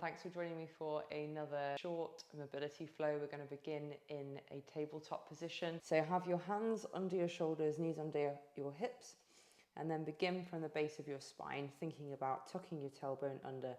Thanks for joining me for another short mobility flow. We're going to begin in a tabletop position. So have your hands under your shoulders, knees under your hips, and then begin from the base of your spine, thinking about tucking your tailbone under,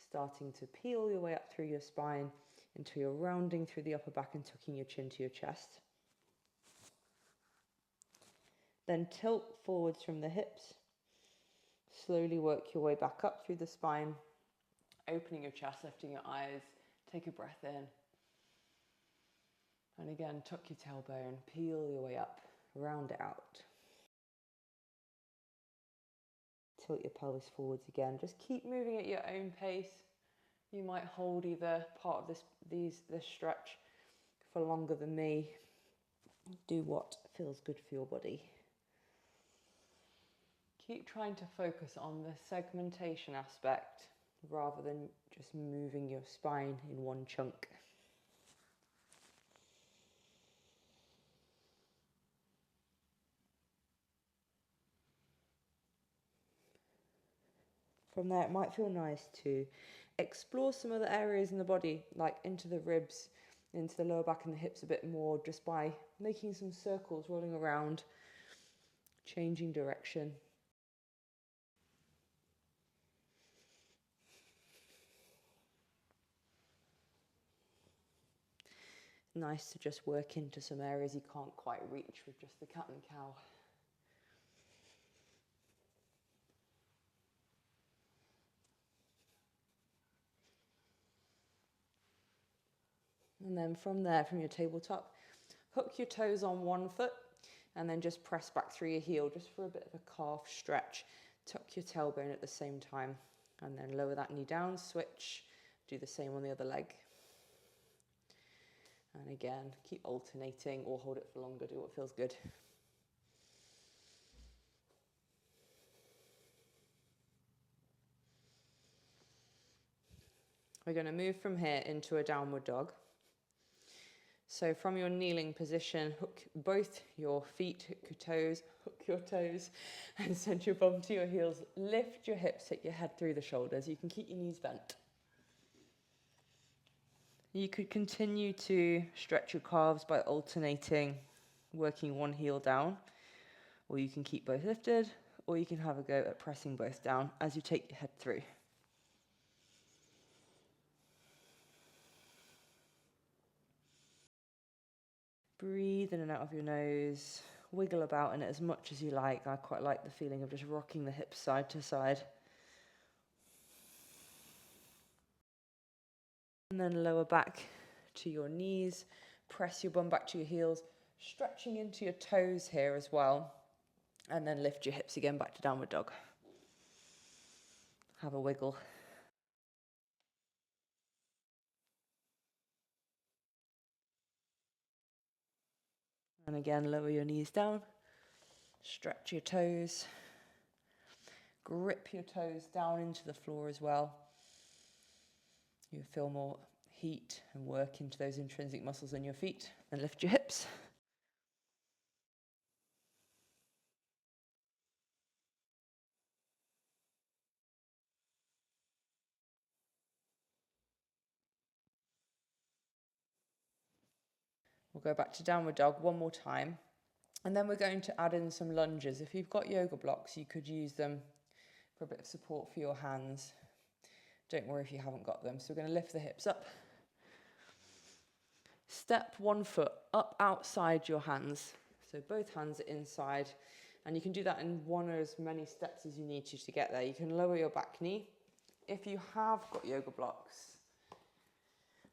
starting to peel your way up through your spine until you're rounding through the upper back and tucking your chin to your chest. Then tilt forwards from the hips. Slowly work your way back up through the spine, opening your chest, lifting your eyes, take a breath in. And again, tuck your tailbone, peel your way up, round it out. Tilt your pelvis forwards again. Just keep moving at your own pace. You might hold either part of this stretch for longer than me. Do what feels good for your body. Keep trying to focus on the segmentation aspect rather than just moving your spine in one chunk. From there, it might feel nice to explore some other areas in the body, like into the ribs, into the lower back and the hips a bit more, just by making some circles, rolling around, changing direction. Nice to just work into some areas you can't quite reach with just the cat and cow. And then from there, from your tabletop, hook your toes on one foot and then just press back through your heel just for a bit of a calf stretch. Tuck your tailbone at the same time and then lower that knee down, switch, do the same on the other leg. And again, keep alternating or hold it for longer, do what feels good. We're going to move from here into a downward dog. So from your kneeling position, hook both your feet, hook your toes, and send your bum to your heels. Lift your hips, take your head through the shoulders. You can keep your knees bent. You could continue to stretch your calves by alternating, working one heel down, or you can keep both lifted, or you can have a go at pressing both down as you take your head through. Breathe in and out of your nose, wiggle about in it as much as you like. I quite like the feeling of just rocking the hips side to side. And then lower back to your knees, press your bum back to your heels, stretching into your toes here as well. And then lift your hips again back to downward dog. Have a wiggle. And again, lower your knees down, stretch your toes, grip your toes down into the floor as well. You feel more heat and work into those intrinsic muscles in your feet, and lift your hips. We'll go back to downward dog one more time. And then we're going to add in some lunges. If you've got yoga blocks, you could use them for a bit of support for your hands. Don't worry if you haven't got them. So we're going to lift the hips up. Step one foot up outside your hands. So both hands are inside. And you can do that in one or as many steps as you need to get there. You can lower your back knee. If you have got yoga blocks,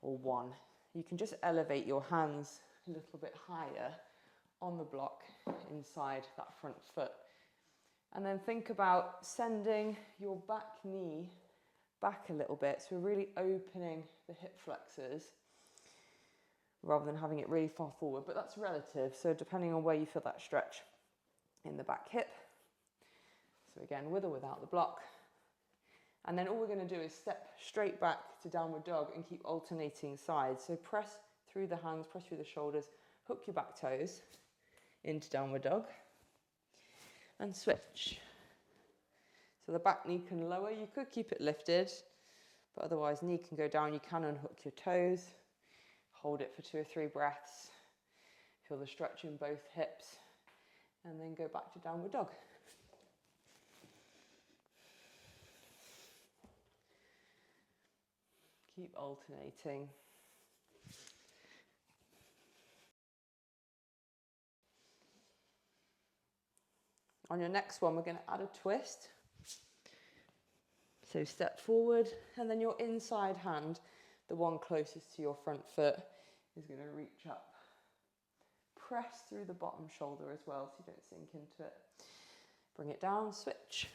or one, you can just elevate your hands a little bit higher on the block inside that front foot. And then think about sending your back knee back a little bit. So we're really opening the hip flexors rather than having it really far forward, but that's relative. So depending on where you feel that stretch in the back hip. So again, with or without the block. And then all we're going to do is step straight back to downward dog and keep alternating sides. So press through the hands, press through the shoulders, hook your back toes into downward dog and switch. So the back knee can lower. You could keep it lifted, but otherwise knee can go down. You can unhook your toes, hold it for 2 or 3 breaths, feel the stretch in both hips, and then go back to downward dog. Keep alternating. On your next one, we're going to add a twist. So step forward, and then your inside hand, the one closest to your front foot, is going to reach up. Press through the bottom shoulder as well so you don't sink into it. Bring it down, switch.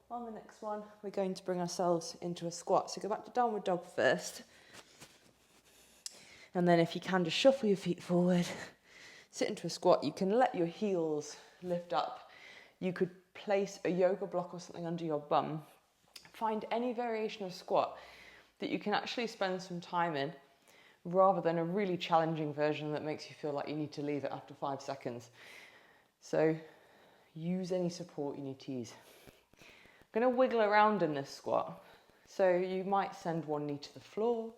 On the next one, we're going to bring ourselves into a squat. So go back to downward dog first. And then if you can, just shuffle your feet forward, sit into a squat. You can let your heels lift up. You could place a yoga block or something under your bum. Find any variation of squat that you can actually spend some time in, rather than a really challenging version that makes you feel like you need to leave it after 5 seconds. So use any support you need to use. I'm going to wiggle around in this squat. So you might send one knee to the floor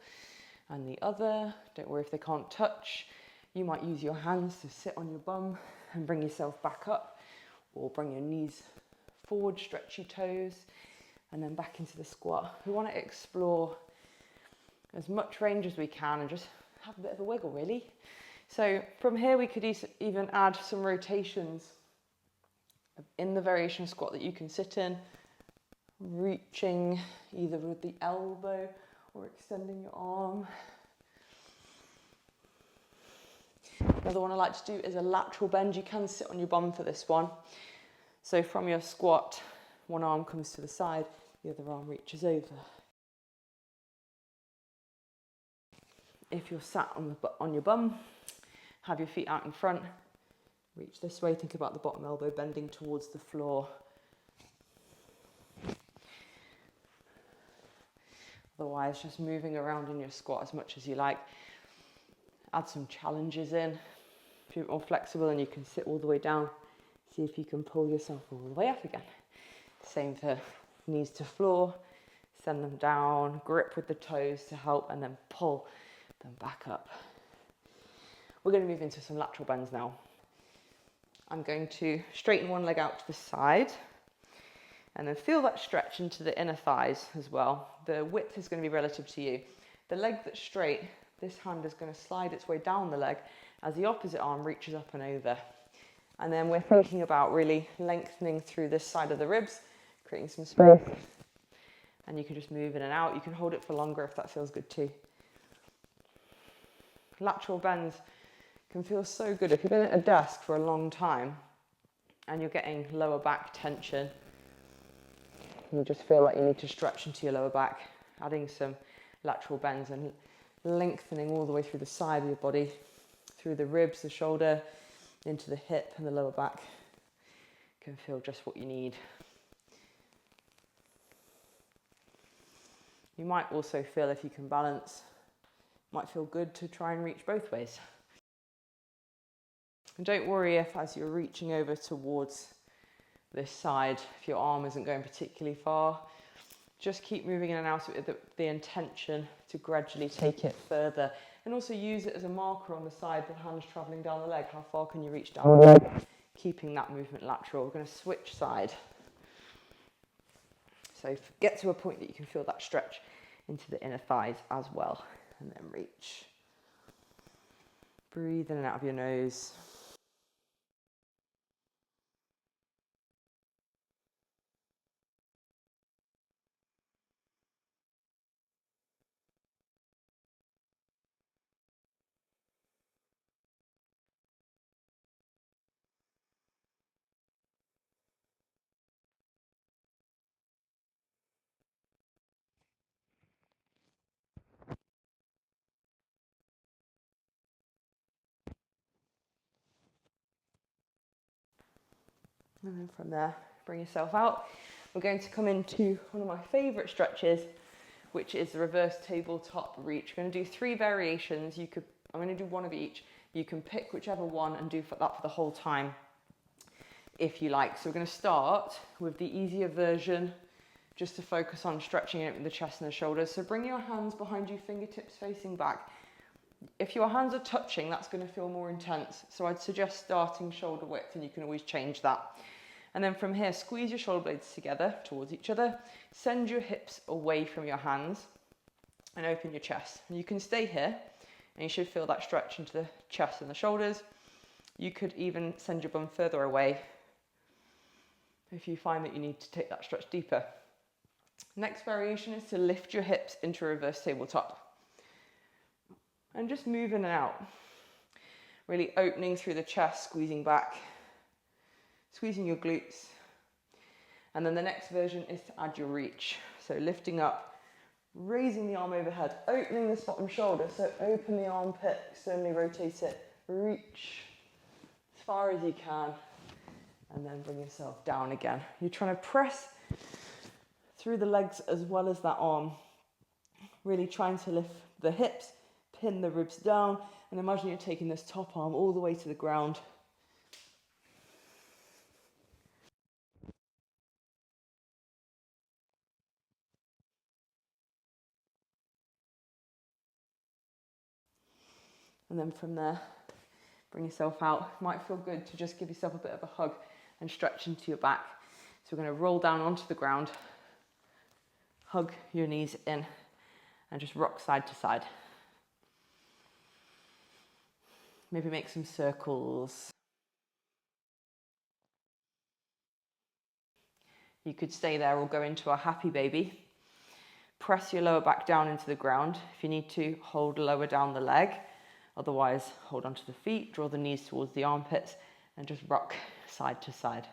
and the other. Don't worry if they can't touch. You might use your hands to sit on your bum and bring yourself back up, or bring your knees forward, stretch your toes, and then back into the squat. We want to explore as much range as we can and just have a bit of a wiggle, really. So from here we could even add some rotations in the variation squat that you can sit in, reaching either with the elbow or extending your arm. Another one I like to do is a lateral bend. You can sit on your bum for this one. So from your squat, one arm comes to the side, the other arm reaches over. If you're sat on your bum, have your feet out in front, reach this way, think about the bottom elbow bending towards the floor. Otherwise, just moving around in your squat as much as you like. Add some challenges in. If you're more flexible and you can sit all the way down, see if you can pull yourself all the way up again. Same for knees to floor, send them down, grip with the toes to help, and then pull them back up. We're going to move into some lateral bends now. I'm going to straighten one leg out to the side, and then feel that stretch into the inner thighs as well. The width is going to be relative to you. The leg that's straight, this hand is going to slide its way down the leg as the opposite arm reaches up and over. And then we're thinking about really lengthening through this side of the ribs, creating some space. And you can just move in and out. You can hold it for longer if that feels good too. Lateral bends can feel so good. If you've been at a desk for a long time and you're getting lower back tension, you just feel like you need to stretch into your lower back, adding some lateral bends and lengthening all the way through the side of your body, through the ribs, the shoulder, into the hip and the lower back, can feel just what you need. You might also feel, if you can balance, might feel good to try and reach both ways. And don't worry if, as you're reaching over towards this side, if your arm isn't going particularly far. Just keep moving in and out with the intention to gradually take it further, and also use it as a marker on the side, the hands travelling down the leg. How far can you reach down the leg? Keeping that movement lateral. We're going to switch side. So get to a point that you can feel that stretch into the inner thighs as well, and then reach. Breathe in and out of your nose. And then from there, bring yourself out. We're going to come into one of my favourite stretches, which is the reverse tabletop reach. We're going to do 3 variations. I'm going to do one of each. You can pick whichever one and do that for the whole time if you like. So we're going to start with the easier version, just to focus on stretching out the chest and the shoulders. So bring your hands behind you, fingertips facing back. If your hands are touching, that's going to feel more intense. So I'd suggest starting shoulder width, and you can always change that. And then from here, squeeze your shoulder blades together towards each other. Send your hips away from your hands and open your chest. And you can stay here, and you should feel that stretch into the chest and the shoulders. You could even send your bum further away if you find that you need to take that stretch deeper. Next variation is to lift your hips into a reverse tabletop. And just move in and out. Really opening through the chest, squeezing back, squeezing your glutes. And then the next version is to add your reach. So lifting up, raising the arm overhead, opening this bottom shoulder. So open the armpit, externally rotate it, reach as far as you can, and then bring yourself down again. You're trying to press through the legs as well as that arm. Really trying to lift the hips, pin the ribs down, and imagine you're taking this top arm all the way to the ground. And then from there, bring yourself out. It might feel good to just give yourself a bit of a hug and stretch into your back. So we're going to roll down onto the ground, hug your knees in, and just rock side to side. Maybe make some circles. You could stay there or go into a happy baby. Press your lower back down into the ground. If you need to, hold lower down the leg. Otherwise, hold onto the feet, draw the knees towards the armpits, and just rock side to side.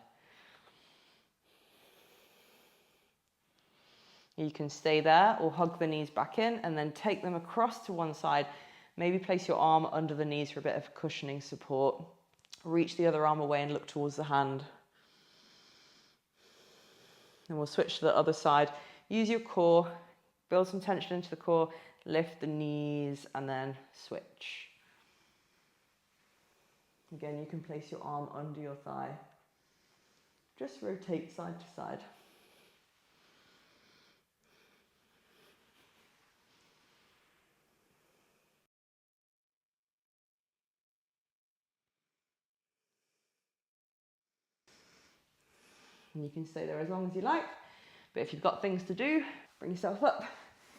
You can stay there or hug the knees back in and then take them across to one side. Maybe place your arm under the knees for a bit of cushioning support. Reach the other arm away and look towards the hand. And we'll switch to the other side. Use your core, build some tension into the core, lift the knees, and then switch. Again, you can place your arm under your thigh. Just rotate side to side. And you can stay there as long as you like, but if you've got things to do, bring yourself up.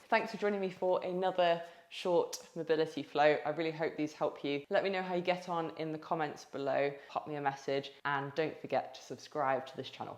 Thanks for joining me for another short mobility flow. I really hope these help you. Let me know how you get on in the comments below, pop me a message, and don't forget to subscribe to this channel.